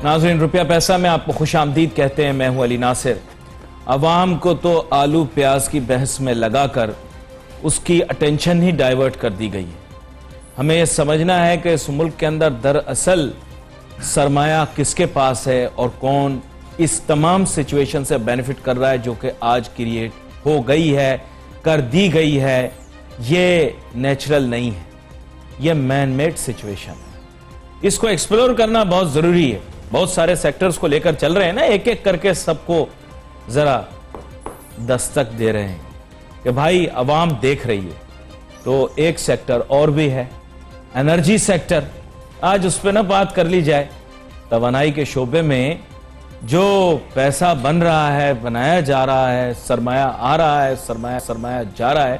नाज़रीन, रुपया पैसा में आपको खुश आमदीद कहते हैं। मैं हूं अली नासिर। अवाम को तो आलू प्याज की बहस में लगाकर उसकी अटेंशन ही डाइवर्ट कर दी गई है। हमें यह समझना है कि इस मुल्क के अंदर दरअसल सरमाया किसके पास है और कौन इस तमाम सिचुएशन से बेनिफिट कर रहा है जो कि आज क्रिएट हो गई है, कर दी गई है। ये नेचुरल नहीं है, ये मैन मेड सिचुएशन है। इसको एक्सप्लोर करना बहुत जरूरी है। बहुत सारे सेक्टर्स को लेकर चल रहे हैं ना, एक एक करके सबको जरा दस्तक दे रहे हैं कि भाई अवाम देख रही है। तो एक सेक्टर और भी है, एनर्जी सेक्टर। आज उस पर ना बात कर ली जाए। तवानाई के शोबे में जो पैसा बन रहा है, बनाया जा रहा है, सरमाया आ रहा है, सरमाया जा रहा है,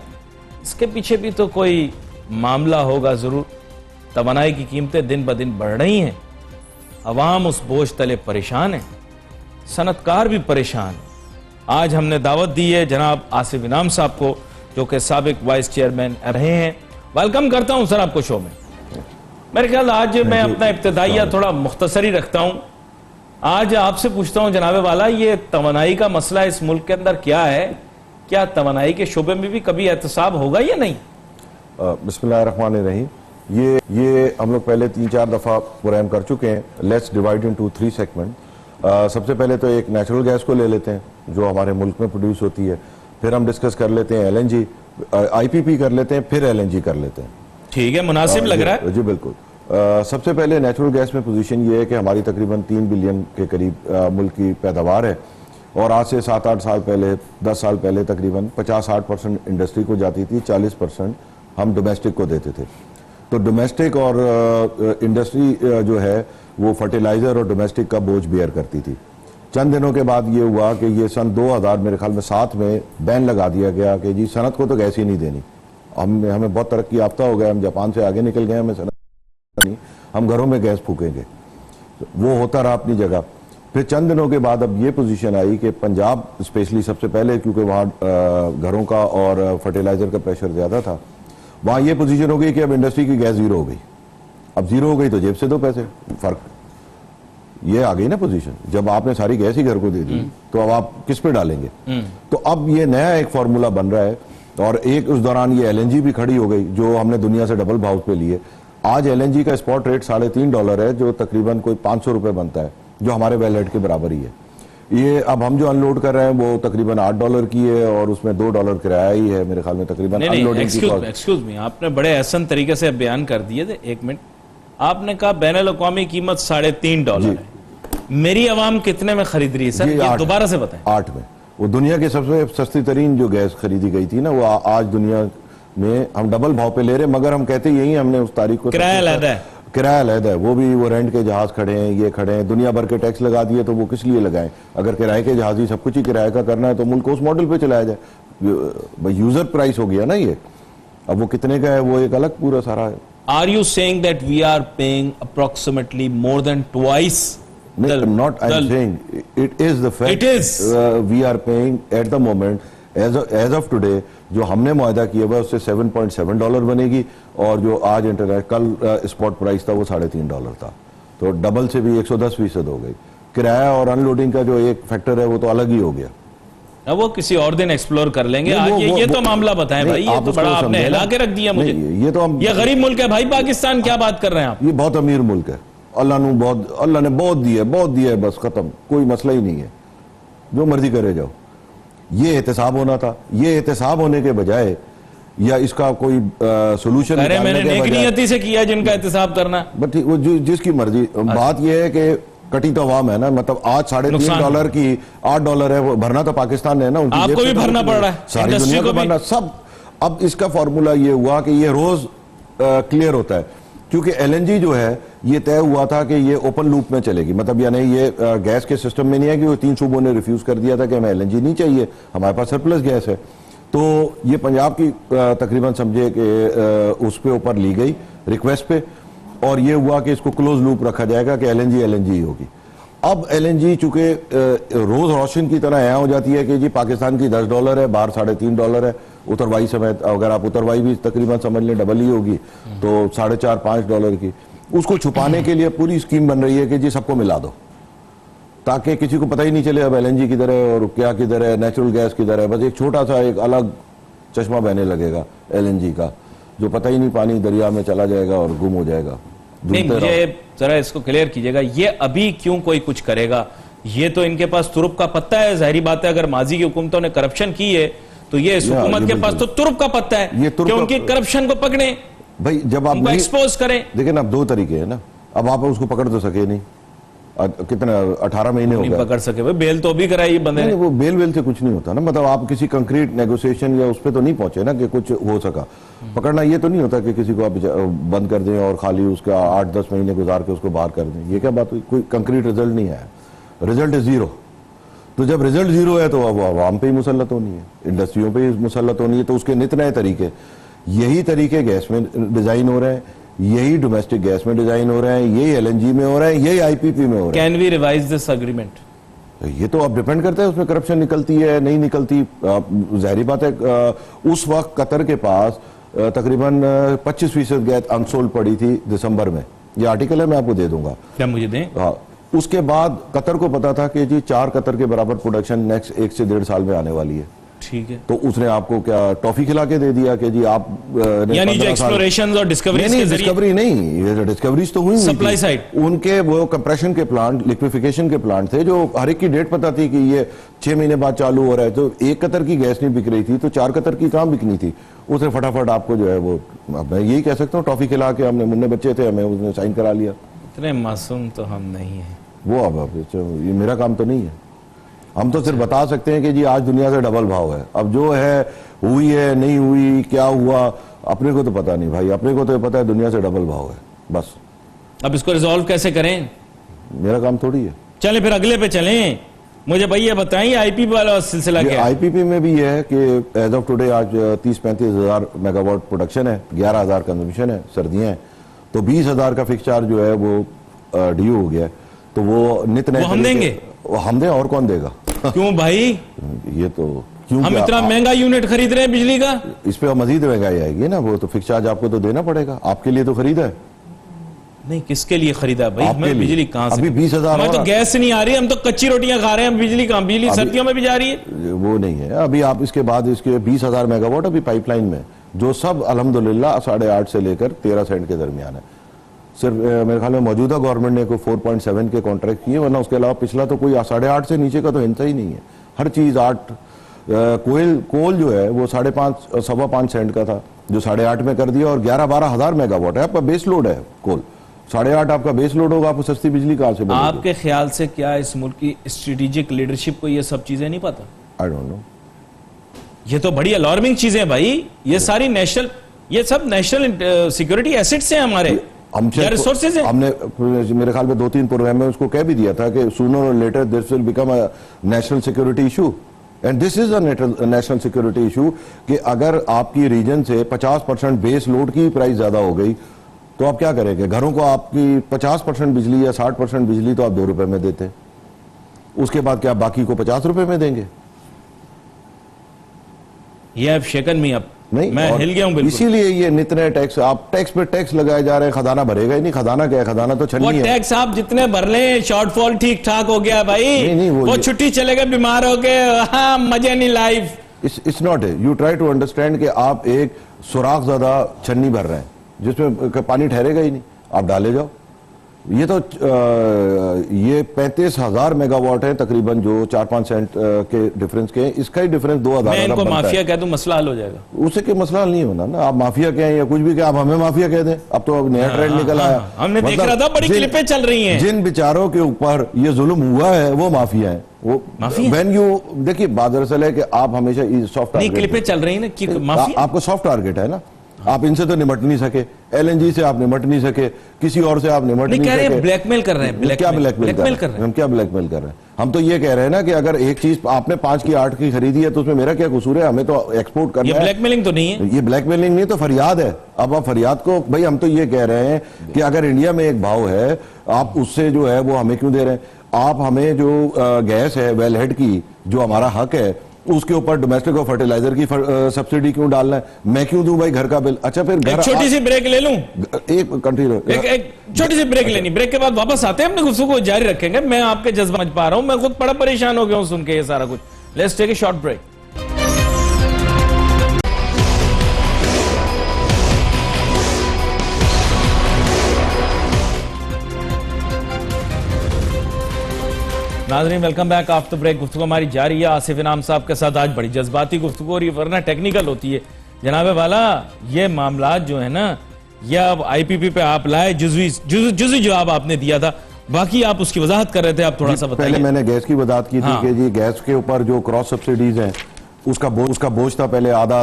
इसके पीछे भी तो कोई मामला होगा जरूर। तवानाई की कीमतें दिन ब दिन बढ़ रही हैं, अवाम उस बोझ तले परेशान है, सनतकार भी परेशान है। आज हमने दावत दी है जनाब आसिफ इनाम साहब को, जो कि साबिक वाइस चेयरमैन रहे हैं। वेलकम करता हूं सर आपको शो में। मेरे ख्याल आज मैं अपना इब्तिदाइया थोड़ा मुख्तसरी रखता हूं। आज आपसे पूछता हूं जनाबे वाला, ये तवानाई का मसला इस मुल्क के अंदर क्या है? क्या तवानाई के शोबे में भी कभी एहतसाब होगा या नहीं? बिस्मिल्लाहिर्रहमानिर्रहीम। ये हम लोग पहले 3-4 दफा प्रोग्राम कर चुके हैं। Let's divide into 3 segment. सबसे पहले तो एक नेचुरल गैस को ले लेते हैं जो हमारे मुल्क में प्रोड्यूस होती है, फिर हम डिस्कस कर लेते हैं एलएनजी, आईपीपी कर लेते हैं, फिर एलएनजी कर लेते हैं। ठीक है, मुनासिब लग रहा है। जी बिल्कुल। सबसे पहले नेचुरल गैस में पोजीशन ये है कि हमारी तकरीबन 3 बिलियन के करीब मुल्क की पैदावार है और आज से 7-8 साल पहले, 10 साल पहले तकरीबन 50-60% इंडस्ट्री को जाती थी, 40% हम डोमेस्टिक को देते थे। तो डोमेस्टिक और इंडस्ट्री जो है वो फर्टिलाइजर और डोमेस्टिक का बोझ बेयर करती थी। चंद दिनों के बाद ये हुआ कि ये सन 2000 मेरे ख्याल में 7 में बैन लगा दिया गया कि जी सनत को तो गैस ही नहीं देनी। हमें बहुत तरक्की याफ्ता हो गया, हम जापान से आगे निकल गए, हमें सनत नहीं, हम घरों में गैस फूकेंगे। वो होता रहा अपनी जगह। फिर चंद दिनों के बाद अब ये पोजीशन आई कि पंजाब स्पेशली सबसे पहले, क्योंकि वहाँ घरों का और फर्टिलाइजर का प्रेशर ज़्यादा था, वहाँ ये पोजीशन हो गई कि अब इंडस्ट्री की गैस जीरो हो गई। अब जीरो हो गई तो जेब से दो पैसे, फर्क ये आ गई ना पोजीशन। जब आपने सारी गैस ही घर को दे दी तो अब आप किस पे डालेंगे? तो अब ये नया एक फार्मूला बन रहा है और एक उस दौरान ये एलएनजी भी खड़ी हो गई जो हमने दुनिया से डबल भाव पे लिए। आज एलएनजी का स्पॉट रेट $3.5 है, जो तकरीबन कोई 500 रुपये बनता है, जो हमारे वेलहेड के बराबर ही है। ये अब हम जो अनलोड कर रहे हैं वो तकरीबन $8 की है और उसमें $2 किराया ही है मेरे ख्याल में तकरीबन। एक्सक्यूज मी, आपने बड़े एहसन तरीके से बयान कर दिए थे। एक मिनट, आपने कहा बैनुल-अक़वामी कीमत $3.5 है। मेरी आवाम कितने में खरीद रही है सर? ये दोबारा से बताएं। 8 में। वो दुनिया की सबसे सस्ती तरीन जो गैस खरीदी गई थी ना, वो आज दुनिया में हम डबल भाव पे ले रहे हैं। मगर हम कहते यही, हमने उस तारीख को किराया अलग है, वो भी वो रेंट के जहाज खड़े हैं, ये खड़े हैं, दुनिया भर के टैक्स लगा दिए, तो वो किस लिए लगाएं? अगर किराए के जहाज ही सब कुछ ही किराए का करना है तो मुल्क को उस मॉडल पे चलाया जाए। यूजर प्राइस हो गया ना ये। अब वो कितने का है वो एक अलग पूरा सारा है। Are you saying that we are paying approximately more than twice? Not I'm saying it is the fact. It is. We are paying at the moment as of today, जो हमने मुआहदा किया हुआ उससे $7.7 बनेगी और जो आज इंटरनेट कल स्पॉट प्राइस था वो $3.5 था। तो डबल से भी 110% हो गई। किराया और अनलोडिंग का जो एक फैक्टर है वो तो अलग ही हो गया। अब वो किसी और दिन एक्सप्लोर कर लेंगे। आज ये तो मामला बताएं भाई, ये तो बड़ा आपने हिला के रख दिया मुझे। ये गरीब मुल्क है भाई पाकिस्तान, क्या बात कर रहे हैं आप? ये बहुत अमीर मुल्क है। अल्लाह ने बहुत दिया है, बस खत्म, कोई मसला ही नहीं है, जो मर्जी करे जाओ। ये एहतसाब होना था। ये एहतसाब होने के बजाय या इसका कोई सोल्यूशन मैंने नेकनियती से किया जिनका एहतसाब करना, बट वो जिसकी मर्जी। बात यह है कि कटी तो अवाम है ना, मतलब आज $3.5 की $8 है, वो भरना तो पाकिस्तान है ना, आपको भी भरना पड़ रहा है, सारी दुनिया को भरना सब। अब इसका फॉर्मूला ये हुआ कि ये रोज क्लियर होता है, क्योंकि एलएनजी जो है ये तय हुआ था कि ये ओपन लूप में चलेगी। मतलब यानी ये गैस के सिस्टम में नहीं है कि वो 3 सूबों ने रिफ्यूज कर दिया था कि हमें एलएनजी नहीं चाहिए, हमारे पास सरप्लस गैस है। तो ये पंजाब की तकरीबन समझे कि उस पे ऊपर ली गई रिक्वेस्ट पे, और ये हुआ कि इसको क्लोज लूप रखा जाएगा कि एलएनजी ही होगी। अब एलएनजी चूंकि रोज रोशन की तरह यहाँ हो जाती है कि जी पाकिस्तान की $10 है, बाहर $3.5 है, उतरवाई समेत अगर आप उतरवाई भी तकरीबन समझ लें डबल ही होगी तो $4.5-5 की। उसको छुपाने के लिए पूरी स्कीम बन रही है कि जी सबको मिला दो। ताकि किसी को पता ही नहीं चले अब एलएनजी किधर है और क्या किधर है, नेचुरल गैस किधर है। बस एक छोटा सा एक अलग चश्मा बहने लगेगा एलएनजी का, जो पता ही नहीं, पानी दरिया में चला जाएगा और गुम हो जाएगा। नहीं, मुझे जरा इसको क्लियर कीजिएगा, ये अभी क्यों कोई कुछ करेगा? ये तो इनके पास तुरुप का पत्ता है। जाहिर बात है, अगर माजी की हुकूमतों ने करप्शन की है तो ये इस हुकूमत के पास तो तुरुप का पत्ता है ये कि उनकी करप्शन को पकड़े, भाई। जब आप एक्सपोज करें। देखिए ना, अब दो तरीके हैं ना, अब आप उसको पकड़ तो सके नहीं, कितना 18 महीने हो गए, नहीं पकड़ सके भाई, बेल तो भी कराई बंदे ने। वो बेल से कुछ नहीं होता ना, मतलब आप किसी कंक्रीट नेगोशिएशन या उस पर तो नहीं पहुंचे ना कि कुछ हो सका। पकड़ना ये तो नहीं होता कि किसी को आप बंद कर दें और खाली उसका 8-10 महीने गुजार के उसको बाहर कर दें। ये क्या बात हुई? कोई कंक्रीट रिजल्ट नहीं आया, रिजल्ट इज जीरो। तो जब रिजल्ट जीरो है तो अब आवाम पे ही मुसल्लत होनी है, इंडस्ट्रियों पे ही मुसल्लत होनी है। तो उसके नित नए तरीके, यही तरीके गैस में डिजाइन हो रहे हैं, यही डोमेस्टिक गैस में डिजाइन हो रहे हैं, यही एलएनजी में हो रहे हैं, यही आईपीपी में हो रहे हैं। Can we revise this agreement? ये तो अब डिपेंड करता है उसमें करप्शन निकलती है नहीं निकलती। जाहिर बात है, उस वक्त कतर के पास तकरीबन 25% गैस अनसोल्ड पड़ी थी दिसंबर में। ये आर्टिकल है, मैं आपको दे दूंगा। क्या मुझे दें? हाँ, उसके बाद कतर को पता था कि जी 4 कतर के बराबर प्रोडक्शन नेक्स्ट 1 से 1.5 साल में आने वाली है। ठीक है, तो उसने आपको क्या टॉफी खिला के दे दिया कि जी आप यानी जो एक्सप्लोरेशंस और डिस्कवरीज के जरिए? डिस्कवरी नहीं, ये डिस्कवरीज तो हुई सप्लाई साइड। उनके वो कंप्रेशन के प्लांट, लिक्विफिकेशन के प्लांट थे, जो हर एक की डेट पता थी कि ये 6 महीने बाद चालू हो रहा है। तो 1 कतर की गैस नहीं बिक रही थी, तो 4 कतर की कहाँ बिकनी थी? उसने फटाफट आपको जो है वो, मैं यही कह सकता हूँ, टॉफी खिला के, हमने मुन्ने बच्चे थे, हमें उसने साइन करा लिया। इतने मासूम तो हम नहीं है। वो अब ये मेरा काम तो नहीं है। हम तो सिर्फ बता सकते हैं कि जी आज दुनिया से डबल भाव है। अब जो है, हुई है नहीं हुई, क्या हुआ, अपने को तो पता नहीं भाई। अपने को तो पता है दुनिया से डबल भाव है, बस। अब इसको रिजॉल्व कैसे करें? मेरा काम थोड़ी है। चलें फिर अगले पे चलें। मुझे भाई ये बताइए, आईपीपी वाला सिलसिला क्या है? आईपीपी में भी ये है कि एज ऑफ टुडे आज 30-35 हजार मेगावाट प्रोडक्शन है, 11,000 कंजम्पशन है, सर्दियां हैं, तो 20,000 का फिक्स चार्ज जो है वो ड्यू हो गया है। तो वो नित नए हम देंगे, हम दें, और कौन देगा? क्यों भाई? ये तो क्यों, हम इतना महंगा यूनिट खरीद रहे हैं बिजली का, इस पे मजीद महंगाई आएगी ना। वो तो फिक्स चार्ज आपको तो देना पड़ेगा। आपके लिए तो खरीदा है। नहीं, किसके लिए खरीदा भाई? हमें बिजली कहां से? अभी 20,000 हमें तो गैस नहीं आ रही, हम तो कच्ची रोटियां खा रहे हैं। बिजली कहां? बिजली सर्दियों में भी जा रही है। वो नहीं है अभी। आप इसके बाद इसके 20,000 मेगावाट अभी पाइपलाइन में, जो सब अल्हम्दुलिल्लाह 8.5 से लेकर 13 सेंट के दरमियान है। सिर्फ मेरे ख्याल में मौजूदा गवर्नमेंट ने कोई 4.7 के कॉन्ट्रैक्ट किए, वरना उसके अलावा पिछला तो कोई 8.5 से नीचे का तो हिस्सा ही नहीं है। हर चीज 8। कोल जो है वो 5.5 सवा 5 सेंट का था, जो 8.5 में कर दिया, और 11-12 हजार मेगावाट है आपका बेस लोड है कोल। 8.5 आपका बेस लोड होगा, आपको सस्ती बिजली कहां से मिलेगी? आपके ख्याल से क्या इस मुल्क की स्ट्रेटेजिक लीडरशिप को ये सब चीजें नहीं पता? आई डोंट नो। ये तो बड़ी अलार्मिंग चीजें भाई। ये सारी नेशनल, ये सब नेशनल सिक्योरिटी एसेट्स हैं हमारे, रिसोर्सेज हैं। हमने मेरे ख्याल में 2-3 प्रोग्राम में उसको कह भी दिया था कि सूनर और later this will become a national security issue, and this is a national security issue कि अगर आपकी रीजन से 50% बेस लोड की प्राइस ज्यादा हो गई तो आप क्या करेंगे? घरों को आपकी 50% बिजली या 60% बिजली तो आप 2 रुपए में देते हैं, उसके बाद क्या बाकी को 50 रुपए में देंगे? ये अब शेकन मी अब नहीं, मैं हिल गया हूं बिल्कुल। इसीलिए ये नितने टैक्स, आप टैक्स पे टैक्स लगाए जा रहे हैं, खजाना भरेगा ही नहीं। खजाना क्या है? खजाना तो छन्नी है। टैक्स आप जितने भर लें, शॉर्टफॉल ठीक ठाक हो गया भाई। नहीं, वो छुट्टी चले गए, बीमार हो गए, हाँ, मजे नहीं लाइफ। इट्स नॉट है। यू ट्राई टू अंडरस्टैंड कि आप एक सुराख ज्यादा छन्नी भर रहे हैं जिसमें पानी ठहरेगा ही नहीं, आप डाले जाओ। ये तो ये 35,000 मेगावाट है तकरीबन, जो 4-5 सेंट के डिफरेंस के हैं। इसका ही डिफरेंस 2,000 मैं इनको माफिया कह दूं, मसला हल हो जाएगा। उससे के मसला नहीं होना ना। आप माफिया कहें या कुछ भी कहें, आप हमें माफिया कह दें। अब तो अब नया ट्रेंड निकल आया। हमने देख रहा था, बड़ी क्लिपें चल रही हैं। जिन बेचारों के ऊपर ये जुल्म हुआ है वो माफिया है। वो व्हेन यू देखिए, बात दरअसल है कि आप हमेशा सॉफ्ट नहीं, क्लिपें चल रही है ना, माफिया आपको सॉफ्ट टारगेट है ना। आप इनसे तो निपट नहीं सके, एलएनजी से आप निपट नहीं सके, किसी और से आप निपट नहीं सके। ब्लैकमेल कर रहे हैं। क्या ब्लैकमेल कर रहे हैं? हम क्या ब्लैकमेल कर रहे हैं? हम तो ये कह रहे हैं ना कि अगर एक चीज आपने 5 की 8 की खरीदी है तो उसमें मेरा क्या कसूर है? हमें तो एक्सपोर्ट करना है। ये ब्लैकमेलिंग तो नहीं है। ये ब्लैकमेलिंग नहीं, तो फरियाद है। अब आप फरियाद को, भाई हम तो ये कह रहे हैं कि अगर इंडिया में एक भाव है, आप उससे जो है वो हमें क्यों दे रहे हैं? आप हमें जो गैस है वेल हेड की, जो हमारा हक है, उसके ऊपर डोमेस्टिक और फर्टिलाइजर की सब्सिडी क्यों डालना है? मैं क्यों दूं भाई घर का बिल? अच्छा फिर घर, छोटी सी ब्रेक ले लूं, एक कंट्री एक छोटी सी ब्रेक लेनी, ब्रेक के बाद वापस आते हैं, अपने गुफ्तगू को जारी रखेंगे। मैं आपके जज्बा समझ पा रहा हूं, मैं खुद बड़ा परेशान हो गया हूं सुन के ये सारा कुछ। Let's take a short break. नाज़रीन वेलकम बैक आफ्टर ब्रेक। गुफ्तगू हमारी जारी है आसिफ इनाम साहब के साथ। आज बड़ी जज्बाती गुफ्तगू और ये वरना टेक्निकल होती है जनाब वाला। ये मामला जो है ना, ये अब आईपीपी पे आप लाए, जुज़वी जवाब आपने दिया था, बाकी आप उसकी वजाहत कर रहे थे, आप थोड़ा सा बताइए। पहले मैंने गैस की वजाहत की थी कि जी गैस के ऊपर जो क्रॉस सब्सिडीज हैं उसका बोझ था पहले आधा,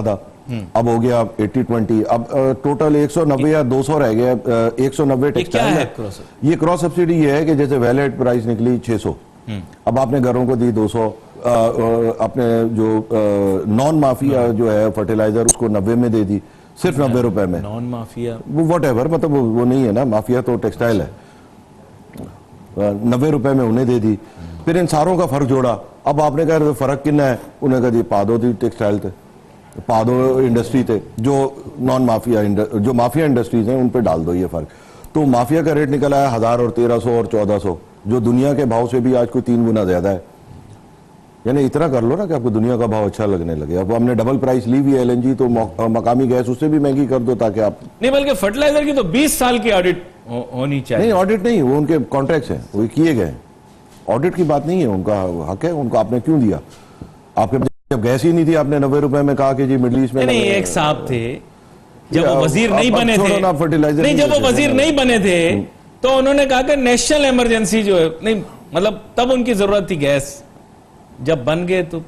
अब हो गया 80-20, अब टोटल 190 या 200 रह गया। 190 टेक्सटाइल है। ये क्रॉस सब्सिडी ये है कि जैसे वैलेट प्राइस निकली 600, अब आपने घरों को दी 200, अपने जो नॉन माफिया जो है फर्टिलाइजर उसको 90 में दे दी, सिर्फ 90 रुपए में। नॉन माफिया वो व्हाटएवर, मतलब वो नहीं है ना, माफिया तो टेक्सटाइल है। 90 रुपए में उन्हें दे दी, फिर इन सारों का फर्क जोड़ा। अब आपने कहा फर्क कितना है? उन्हें कहा जी पादो थी टेक्सटाइल थे, पादो इंडस्ट्री थे, जो नॉन माफिया जो माफिया इंडस्ट्रीज हैं उन पे डाल दो ये फर्क। तो माफिया का रेट निकला है 1000 और 1300 और 1400, जो दुनिया के भाव से भी आज कोई 3 गुना ज्यादा है। यानी इतना कर लो ना कि आपको दुनिया का भाव अच्छा लगने लगे। अब हमने डबल प्राइस ली हुई है एलएनजी, तो मकामी गैस उससे भी महंगी कर दो ताकि आप नहीं, बल्कि फर्टिलाइजर की तो 20 साल की ऑडिट होनी चाहिए। नहीं, ऑडिट नहीं, वो उनके कॉन्ट्रैक्ट्स हैं, वो किए गए। ऑडिट की बात नहीं है, उनका हक है, उनको आपने क्यों दिया? आपके जब गैस ही नहीं थी, आपने 90 रुपए में कहा कि जी मिडिल ईस्ट में नहीं, एक साहब थे जब वो वजीर नहीं बने थे, नहीं जब वो वजीर नहीं बने थे तो उन्होंने कहा कि नेशनल इमरजेंसी जो है, नहीं मतलब तब उनकी जरूरत थी गैस, जब बन गए तो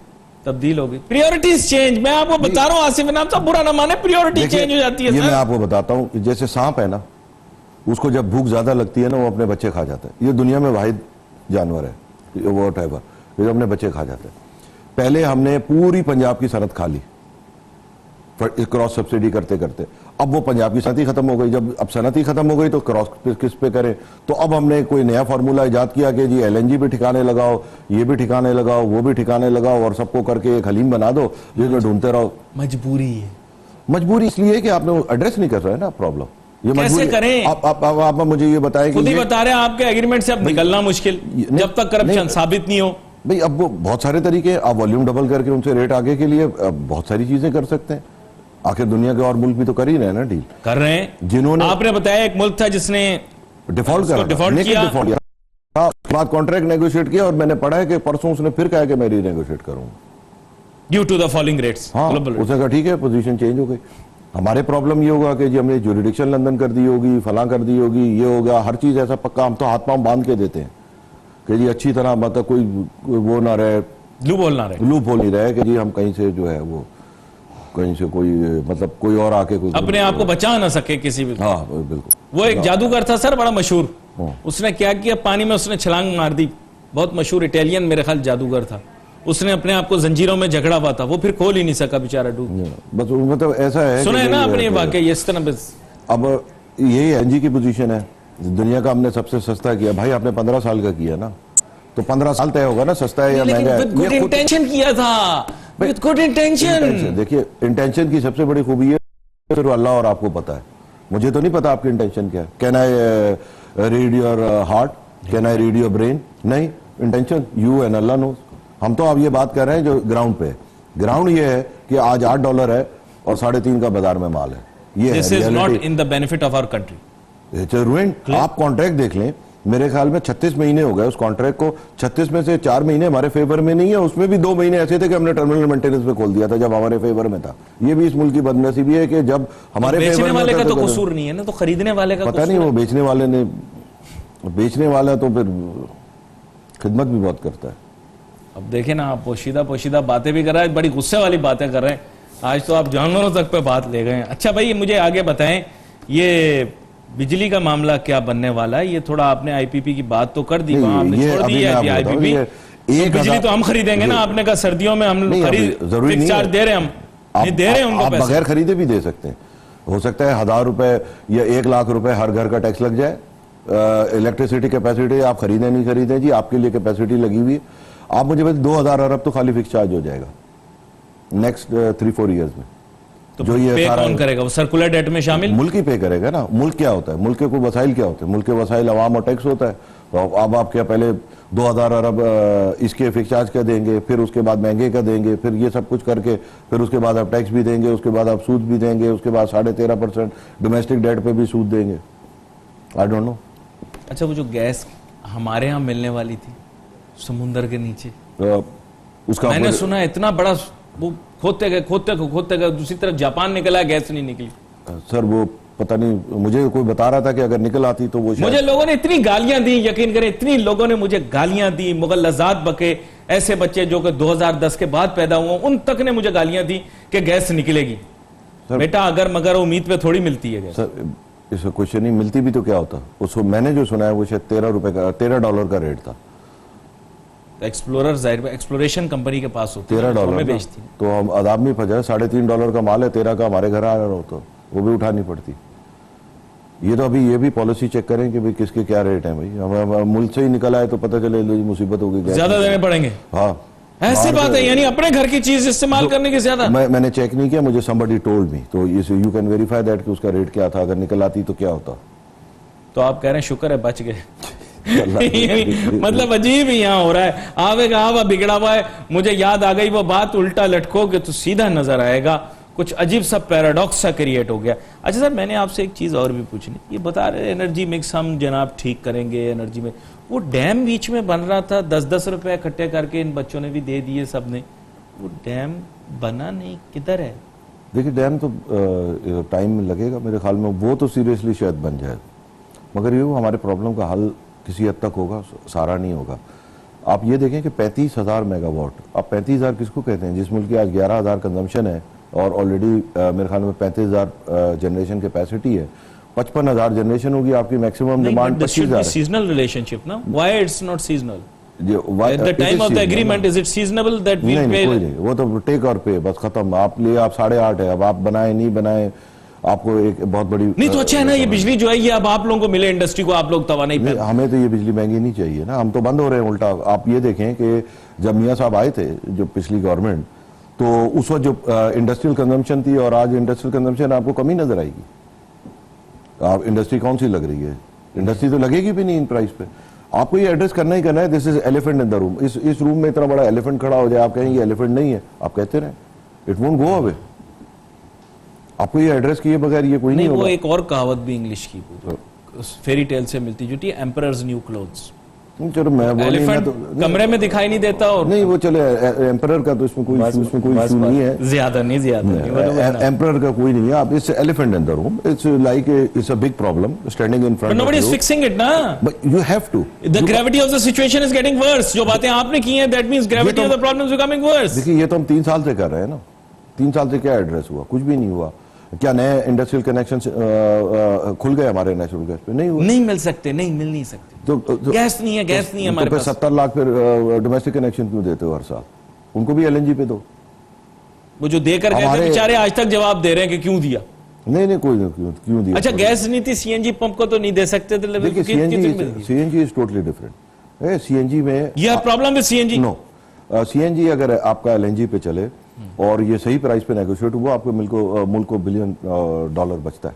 तब्दील हो गई। प्रायोरिटीज चेंज, मैं आपको बता रहा हूं आसिफ इनाम साहब, बुरा ना माने, प्रायोरिटी चेंज हो जाती है। ये मैं आपको बताता हूं कि जैसे सांप है ना, उसको जब भूख ज्यादा लगती है ना, वो अपने बच्चे खा जाता है। ये दुनिया में वाहिद जानवर है व्हाटएवर, ये अपने बच्चे खा जाते हैं। पहले हमने पूरी पंजाब की सनत खा ली क्रॉस सब्सिडी करते करते, अब वो पंजाब की सनत ही खत्म हो गई। जब अब सनत ही खत्म हो गई तो क्रॉस किस पे करें? तो अब हमने कोई नया फार्मूला इजाद किया कि जी एलएनजी भी ठिकाने लगाओ, ये भी ठिकाने लगाओ, वो भी ठिकाने लगाओ, और सबको करके एक हलीम बना दो जिसमें ढूंढते रहो। मजबूरी है, मजबूरी इसलिए कि आपने एड्रेस नहीं कर रहे ना प्रॉब्लम। ये कैसे करें? आप मुझे ये बताएं, खुद ही बता रहे हैं आपके एग्रीमेंट से अब निकलना मुश्किल, जब तक करप्शन साबित नहीं हो। भाई अब वो बहुत सारे तरीके, आप वॉल्यूम डबल करके उनसे रेट आगे के लिए बहुत सारी चीजें कर सकते हैं। आखिर दुनिया के और मुल्क भी तो कर ही रहे हैं ना डील, कर रहे हैं। जिन्होंने, आपने बताया एक मुल्क था जिसने डिफॉल्ट किया, बाद कॉन्ट्रैक्ट नेगोशिएट किया, और मैंने पढ़ा है कि परसों उसने फिर कहा कि मैं रीनेगोशिएट करूंगा due to the falling rates. हाँ, उसने कहा ठीक है, पोजीशन चेंज हो गई। हमारे प्रॉब्लम ये होगा कि जी हमने ज्यूरिडिक्शन लंदन कर दी होगी, फलां कर दी होगी, ये होगा, हर चीज ऐसा पक्का, हम तो हाथ पांव बांध के देते हैं कि जी अच्छी तरह, मतलब कोई वो ना रहे, लूप होल नहीं रहे कि जी हम कहीं से जो है वो कहीं से कोई, मतलब कोई और आके कोई अपने आप को बचा ना सके किसी भी। हाँ बिल्कुल। वो एक जादूगर था सर, बड़ा मशहूर, उसने क्या किया, पानी में उसने छलांग मार दी, बहुत मशहूर इटालियन मेरे ख्याल जादूगर था, उसने अपने आप को जंजीरों में झगड़ा हुआ था, वो फिर खोल ही नहीं सका बेचारा, डूब। बस मतलब ऐसा है, सुना है ना अपने वाकई इस तरह। अब यही एनजी की पोजीशन है, दुनिया का हमने सबसे सस्ता किया। भाई आपने 15 साल का किया ना, तो 15 साल तय होगा ना सस्ता है या महंगा है। गुड इंटेंशन किया था, विद गुड इंटेंशन। देखिए इंटेंशन की सबसे बड़ी खूबी है सिर्फ अल्लाह और आपको पता है, मुझे तो नहीं पता आपकी इंटेंशन क्या है। Can I read your heart, can I read your brain? नहीं, intention you and Allah knows. हम तो अब ये बात कर रहे हैं जो ग्राउंड पे है। ग्राउंड ये है कि आज $8 है और 3.5 का बाजार में माल है। ये this is not in the benefit of our country. It's ruined. आप कॉन्ट्रैक्ट देख लें, मेरे ख्याल में 36 महीने हो गए उस कॉन्ट्रैक्ट को, 36 में से 4 महीने हमारे फेवर में नहीं है, उसमें भी 2 महीने ऐसे थे कि हमने टर्मिनल मेंटेनेंस पे खोल दिया था जब हमारे फेवर में था। ये भी इस मुल्क की बदनसीबी है कि जब हमारे बेचने वाले का तो कसूर नहीं है ना, तो खरीदने वाले का पता नहीं, वो बेचने वाले ने, बेचने वाला तो फिर खिदमत भी बहुत करता है। अब देखे ना, आप पोशीदा बातें भी कर रहे हैं, बड़ी गुस्से वाली बातें कर रहे हैं, आज तो आप जानवरों तक पे बात ले गए हैं। अच्छा भाई मुझे आगे बताएं, ये बिजली का मामला क्या बनने वाला है? ये थोड़ा आपने आईपीपी की बात तो कर दी, आपने छोड़ दी है आईपीपी, तो बिजली तो हम खरीदेंगे ना, आपने कहा सर्दियों में हम खरीद चार्ज दे रहे हैं, हम दे रहे हैं उनको, आप बगैर खरीदे भी दे सकते हैं। हो सकता है 1000 रुपए या 1 लाख रुपए हर घर का टैक्स लग जाए। इलेक्ट्रिसिटी कैपेसिटी आप खरीदें नहीं खरीदें जी, आपके लिए कैपेसिटी लगी हुई है। आप मुझे बस 2000 अरब तो खाली फिक्स चार्ज हो जाएगा, नेक्स्ट 3-4 ईयर्स में। तो जो ये पे कौन करेगा? वो सर्कुलर डेट में शामिल मुल्क ही पे करेगा ना। मुल्क क्या होता है? मुल्क के कोई वसाइल क्या होते हैं? मुल्क के वसाइल अवाम और टैक्स होता है। तो अब आप क्या पहले 2000 अरब इसके फिक्स चार्ज का देंगे, फिर उसके बाद महंगे का देंगे, फिर ये सब कुछ करके फिर उसके बाद आप टैक्स भी देंगे, उसके बाद आप सूद भी देंगे, उसके बाद 13.5% डोमेस्टिक डेट पे भी सूद देंगे। आई डोंट नो। अच्छा, वो जो गैस हमारे यहाँ मिलने वाली थी समुंदर के नीचे, उसका मैंने सुना इतना बड़ा, वो खोदते गए दूसरी तरफ जापान निकला, गैस नहीं निकली। सर वो पता नहीं, मुझे कोई बता रहा था कि अगर निकल आती तो वो मुझे लोगों ने इतनी गालियां दी, यकीन करें, इतनी लोगों ने मुझे गालियां दी, मुगल्लजात बके। ऐसे बच्चे जो कि 2010 के बाद पैदा हुए उन तक ने मुझे गालियां दी कि गैस निकलेगी। बेटा अगर मगर उम्मीद पे थोड़ी मिलती है गैस। सर इसको क्वेश्चन नहीं मिलती भी तो क्या होता? उसको मैंने जो सुना है वो शायद $13 का रेट था। एक्सप्लोरर जाहिर एक्सप्लोरेशन कंपनी के पास होती है, $13 बेचती। तो हम अदाब में फंसा। $3.5 का माल है, 13 का हमारे घर आ रहा हो तो वो भी उठानी पड़ती। ये तो अभी ये भी पॉलिसी चेक करें कि भाई किसके क्या रेट है। भाई हम मुल्क से ही निकल आए तो पता चले मुसीबत हो गई, ज्यादा देने पड़ेंगे। हाँ ऐसी बात है, यानी अपने घर की चीज इस्तेमाल करने की ज्यादा। मैंने चेक नहीं किया, मुझे somebody told me, तो यू कैन वेरीफाई दैट कि उसका रेट क्या था, अगर निकल आती तो क्या होता। तो आप कह रहे हैं शुक्र है बच गए। मतलब अजीब ही यहाँ हो रहा है, आवेगा आवा बिगड़ा हुआ है। मुझे याद आ गई वो बात, उल्टा लटकोगे तो सीधा नजर आएगा। कुछ अजीब सा पैराडॉक्स सा क्रिएट हो गया। अच्छा सर, मैंने आपसे एक चीज और भी पूछनी, ये बता रहे एनर्जी मिक्स हम जनाब ठीक करेंगे, एनर्जी में वो डैम बीच में बन रहा था, 10-10 रुपए इकट्ठे करके इन बच्चों ने भी दे दिए सबने, वो डैम बना नहीं, किधर है? देखिए डैम तो टाइम लगेगा मेरे ख्याल में, वो तो सीरियसली शायद बन जाए, मगर ये हमारे प्रॉब्लम का हल किसी हद तक होगा, सारा नहीं होगा। आप ये देखें कि 35,000 मेगावाट, अब 35,000 किसको कहते हैं? जिस मुल्क की आज 11,000 कंजम्पशन है और ऑलरेडी मेरे ख्याल में 35,000 जनरेशन कैपेसिटी है, 55,000 जनरेशन होगी, आपकी मैक्सिमम डिमांड 25,000 है। सीजनल रिलेशनशिप ना, why it's not seasonal? At the time of the agreement, is it seasonable that we pay? कोई नहीं, वो तो टेक और पे, बस खत्म। आप लिए आप 8.5 है, अब आप बनाए नहीं बनाए, आपको एक बहुत बड़ी नहीं तो अच्छा है ना, ये बिजली जो है ये अब आप लोगों को मिले, इंडस्ट्री को आप लोग तवा नहीं पे। हमें तो ये बिजली महंगी नहीं चाहिए ना, हम तो बंद हो रहे हैं उल्टा। आप ये देखें कि जब मियाँ साहब आए थे जो पिछली गवर्नमेंट, तो उस वक्त जो इंडस्ट्रियल कंजम्पशन थी और आज इंडस्ट्रियल कंजम्पशन आपको कमी नजर आएगी। आप इंडस्ट्री कौन सी लग रही है? इंडस्ट्री तो लगेगी भी नहीं इन प्राइस पे। आपको ये एड्रेस करना ही करना है। This is elephant in the room. इस रूम में इतना बड़ा एलिफेंट खड़ा हो जाए, आप कहेंगे एलिफेंट नहीं है, आप कहते रहे, इट वोंट गो अवे। आपको ये एड्रेस किए बगैर ये कोई नहीं होगा। वो एक और कहावत भी इंग्लिश की फेरी टेल से मिलती जुटी, एम्परर्स न्यू क्लोथ्स। चलो मैं एलिफेंट कमरे में दिखाई नहीं देता, और नहीं वो चले एम्परर का तो इसमें कोई इशू नहीं है, ज्यादा नहीं एम्परर का कोई नहीं है। आप it's elephant in the room, it's like it's a big problem standing in front, but nobody is fixing it ना, but you have to. The gravity of the situation is getting worse. जो बातें आपने की हैं, that means gravity of the problem is becoming worse. देखिए ये तो हम 3 साल से कर रहे हैं ना, 3 साल से क्या एड्रेस हुआ? कुछ भी नहीं हुआ। क्या नए इंडस्ट्रियल कनेक्शन खुल गए हमारे नेचुरल गैस पे? नहीं हुआ। नहीं मिल सकते, नहीं मिल नहीं सकते, तो गैस नहीं है, गैस नहीं है हमारे पास। 70 लाख फिर डोमेस्टिक कनेक्शन क्यों देते हो हर साल? उनको भी एलएनजी पे दो। वो जो देकर गए थे बेचारे आज तक जवाब दे रहे हैं कि क्यों दिया। नहीं कोई क्यों दिया। अच्छा गैस नीति सीएनजी पंप को तो नहीं दे सकते थे। देखिए CNG is totally different. CNG में यह प्रॉब्लम है सीएनजी। नो, सीएनजी अगर आपका एलएनजी पे चले और ये सही प्राइस पे नेगोशिएट हुआ, आपको मुल्क को $billion बचता है।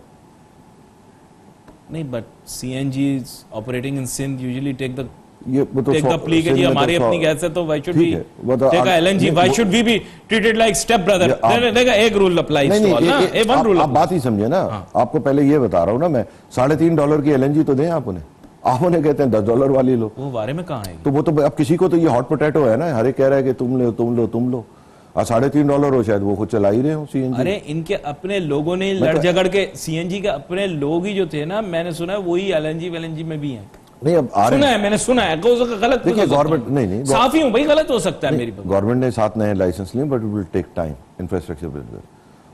नहीं, but CNG operating in Sindh usually take the ये वो तो प्ली के जी हमारी अपनी गैस है, तो why should we take LNG? Why should we be treated like step brother? देखा एक रूल अप्लाइज टू ऑल ना, ए वन रूल। आप बात ही समझे ना। आपको पहले ये बता रहा हूं ना मैं, $3.5 की एलएनजी तो दें आप उन्हें। आप उन्हें कहते हैं $10 वाली लो, वो बारे में कहां है? तो वो तो अब किसी को तो ये हॉट पोटैटो है ना, हर एक कह रहा है कि तुम लो। और $3.5 हो, शायद वो खुद चला ही रहे हो सीएनजी। अरे इनके अपने लोगों ने लड़ झगड़ के सीएनजी के अपने लोग ही जो थे ना, मैंने सुना है वही एलएनजी में भी हैं। नहीं अब आ रहे हैं, मैंने सुना है, गलत देखिए गवर्नमेंट नहीं साफ ही हूं भाई, गलत हो सकता है मेरी। गवर्नमेंट ने 7 नए लाइसेंस लिए, but it will take time infrastructure build.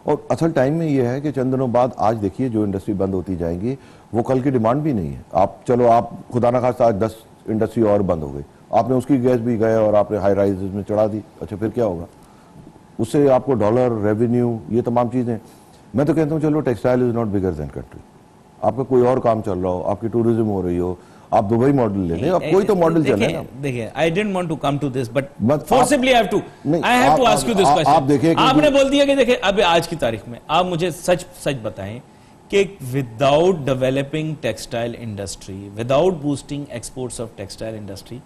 और असल टाइम में ये है कि चंद दिनों बाद आज देखिए जो इंडस्ट्री बंद होती जाएंगी वो कल की डिमांड भी नहीं है। आप चलो आप खुदा ना खास्ता आज 10 इंडस्ट्री और बंद हो गई, आपने उसकी गैस भी गए और आपने हाई राइज में चढ़ा दी। अच्छा फिर क्या होगा? उससे आपको डॉलर रेवेन्यू, ये तमाम चीजें। मैं तो कहता हूँ चलो textile is not bigger than country. आपका कोई और काम चल रहा हो, आपकी टूरिज्म हो रही हो, आप दुबई मॉडल ले लें, अब कोई तो मॉडल चले ना। देखिए, I didn't want to come to this, but But forcibly I have to ask you this question. आप देखिए कि आपने बोल दिया कि देखिए अब आज की तारीख में आप मुझे सच सच बताएं कि without developing textile industry, without boosting exports of textile industry,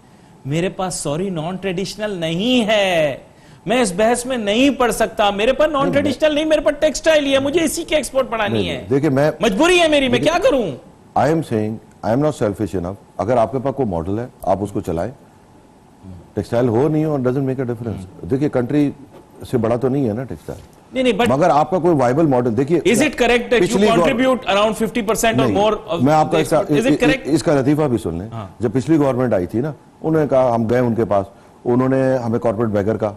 मेरे पास सॉरी नॉन ट्रेडिशनल नहीं है। मैं इस बहस में नहीं पढ़ सकता। मेरे पास नॉन ट्रेडिशनल नहीं, मेरे पास टेक्सटाइल ही है, मुझे इसी की एक्सपोर्ट बढ़ानी है। देखिए, मैं मजबूरी है मेरी, मैं क्या करूं? I am saying I am not selfish enough. अगर आपके पास कोई मॉडल है आप उसको चलाएं, टेक्सटाइल हो नहीं हो डजंट मेक अ डिफरेंस। देखिए, कंट्री से बड़ा तो नहीं है ना टेक्सटाइल। नहीं, बट मगर आपका कोई वाइबल मॉडल देखिए, is it correct that you contribute around 50% और मोर? मैं आपका इज इट करेक्ट? इसका लतीफा भी सुन लें। जब पिछली गवर्नमेंट आई थी ना, उन्होंने कहा, हम गए उनके पास, उन्होंने हमें कॉर्पोरेट बैगर का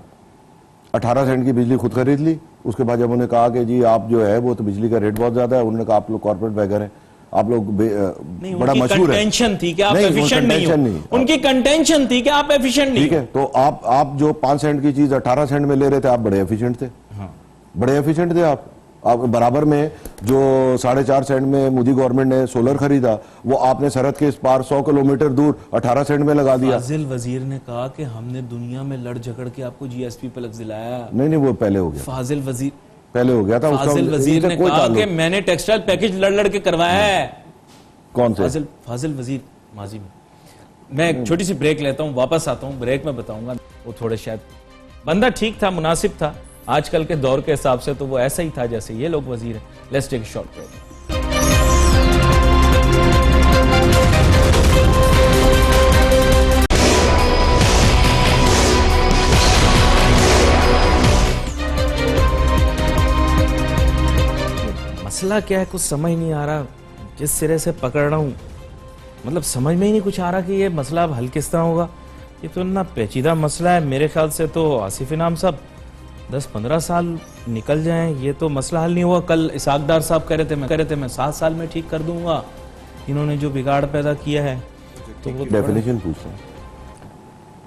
18 सेंट की बिजली खुद खरीद ली। उसके बाद जब उन्होंने कहा कि जी आप जो है वो तो बिजली का रेट बहुत ज्यादा है, उन्होंने कहा आप लोग कॉर्पोरेट बैगर हैं, आप लोग बड़ा मशहूर है। कंटेंशन थी कि आप एफिशिएंट नहीं हो। उनकी कंटेंशन थी कि आप एफिशिएंट नहीं। ठीक है, तो आप जो 5 सेंट की चीज 18 सेंट में ले रहे थे, आप बड़े एफिशिएंट थे। बड़े एफिशिएंट थे आप बराबर में जो 4.5 सेंट में मोदी गवर्नमेंट ने सोलर खरीदा, वो आपने सरहद के इस पार 100 किलोमीटर दूर 18 सेंट में लगा दिया। फाजिल वजीर ने कहा कि हमने दुनिया में लड़ झगड़ के आपको जीएसपी प्लस दिलाया। नहीं, वो पहले हो गया। फाजिल वजीर पहले हो गया था। फाजिल वजीर ने कहा कि मैंने टेक्सटाइल पैकेज लड़ लड़ के करवाया है। कौन से? फाजिल वजीर माजी में। मैं एक छोटी सी ब्रेक लेता हूं, वापस आता हूं, ब्रेक में बताऊंगा। वो थोड़े शायद बंदा ठीक था, मुनासिब था, आजकल के दौर के हिसाब से तो वो ऐसा ही था जैसे ये लोग वजीर हैं। Let's take a short break. मसला क्या है, कुछ समझ नहीं आ रहा। जिस सिरे से पकड़ रहा हूं, मतलब समझ में ही नहीं कुछ आ रहा कि ये मसला अब हल किस तरह होगा। ये तो ना पेचीदा मसला है। मेरे ख्याल से तो आसिफ इनाम साहब 10-15 साल निकल जाएं, ये तो मसला हल नहीं हुआ। कल इसाक डार साहब कह रहे थे मैं 7 साल में ठीक कर दूंगा। इन्होंने जो बिगाड़ पैदा किया है, तो वो डेफिनेशन पूछ रहे हैं।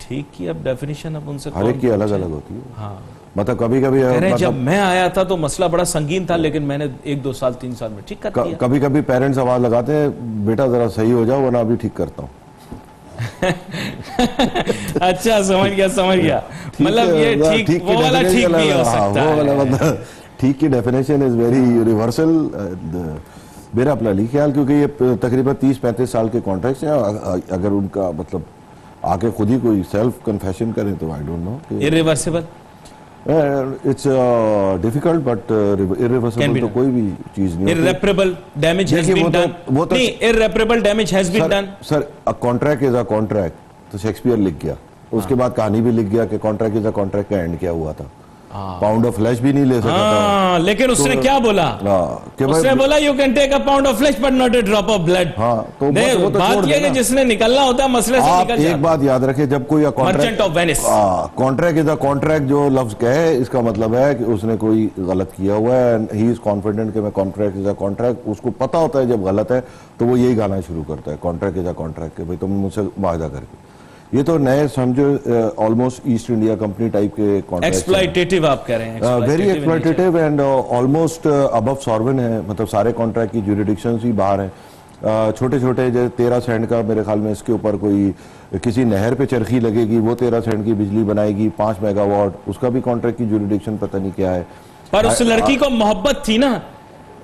ठीक की अब डेफिनेशन अब उनसे हर एक की अलग अलग होती है। हाँ, मतलब कभी कभी जब मैं आया था तो मसला बड़ा संगीन था, लेकिन मैंने 1-2 साल 3 साल में ठीक कर दिया। कभी कभी पेरेंट्स आवाज लगाते हैं, बेटा जरा सही हो जाओ वरना अभी ठीक करता हूँ। अच्छा, समझ गया। मतलब ये ठीक, वो वाला ठीक भी हो सकता है। मतलब ठीक की डेफिनेशन इज वेरी यूनिवर्सल। मेरा अपना नहीं ख्याल, क्योंकि ये तकरीबन 30-35 साल के कॉन्ट्रैक्ट्स हैं। अगर उनका मतलब आके खुद ही कोई सेल्फ कन्फेशन करें तो I don't know. Irreversible, it's difficult but irreversible तो कोई भी चीज नहीं। Irreparable damage has been done. नहीं, irreparable damage has been done. Sir, a contract is a contract, तो शेक्सपियर लिख गया। उसके बाद कहानी भी लिख गया कि कॉन्ट्रैक्ट इज अ कॉन्ट्रैक्ट का एंड क्या हुआ था। पाउंड ऑफ फ्लैश भी नहीं ले सकता था। लेकिन उसने क्या बोला? उसने बोला you can take a pound of flesh but not a drop of blood. तो बात ये कि जिसने निकलना होता है मसले से निकल जाता। एक बात याद रखे, जब कोई merchant of Venice, contract is a contract जो लफ्ज कहे, इसका मतलब है कि उसने कोई गलत किया हुआ है। ही इज कॉन्फिडेंट कि मैं कॉन्ट्रैक्ट इज अ कॉन्ट्रैक्ट। उसको पता होता है जब गलत है तो वो यही गाना शुरू करता है, कॉन्ट्रैक्ट इज अ कॉन्ट्रैक्ट, कि भाई तुम मुझसे वायदा करके। ये तो नए समझो almost East India company type के कॉन्ट्रैक्ट, एक्सप्लॉइटेटिव आप कह रहे हैं। Very exploitative and almost above sovereign है। मतलब सारे कॉन्ट्रैक्ट की ज्यूरिडिक्शंस ही बाहर हैं। छोटे छोटे जैसे 13 सेंट का मेरे ख्याल में इसके ऊपर कोई किसी नहर पे चरखी लगेगी, वो 13 सेंट की बिजली बनाएगी, 5 मेगावाट, उसका भी कॉन्ट्रैक्ट की ज्यूरिडिक्शन पता नहीं क्या है। पर उस लड़की को मोहब्बत थी ना,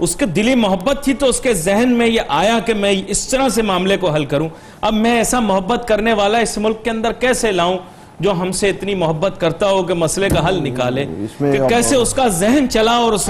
उसके दिली मोहब्बत थी, तो उसके जहन में ये आया कि मैं इस तरह से मामले को हल करूं। अब मैं ऐसा मोहब्बत करने वाला इस मुल्क के अंदर कैसे लाऊं जो हमसे इतनी मोहब्बत करता हो कि मसले का हल निकाले, कि कैसे उसका जहन चला और उस